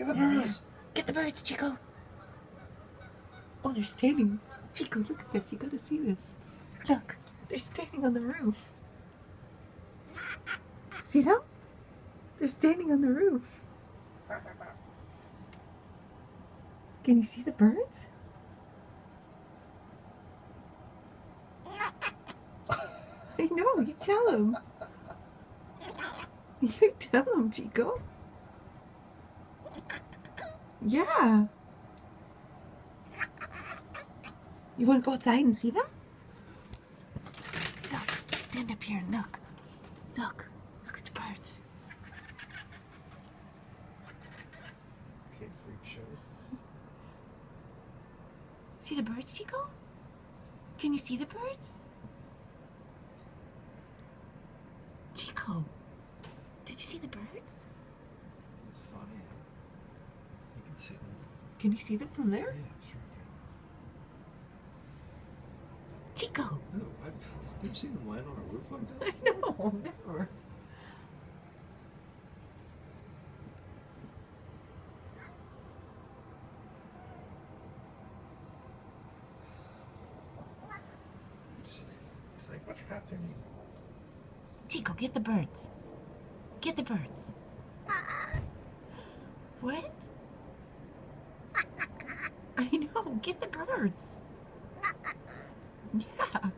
the birds. Get the birds, Chico. Oh, they're standing. Chico, look at this. You gotta see this. Look, they're standing on the roof. See them? They're standing on the roof. Can you see the birds? I know, you tell him. You tell him, Chico. Yeah. You want to go outside and see them? Look, stand up here and look. Look, look at the birds. Okay, freak show. See the birds, Chico? Can you see the birds? Chico, did you see the birds? It's funny. You can see them. Can you see them from there? Yeah, sure Chico! can. No, I've never seen them land on a roof like that. I know, never. It's like, what's happening? Chico, get the birds. Get the birds. What? I know, get the birds. Yeah.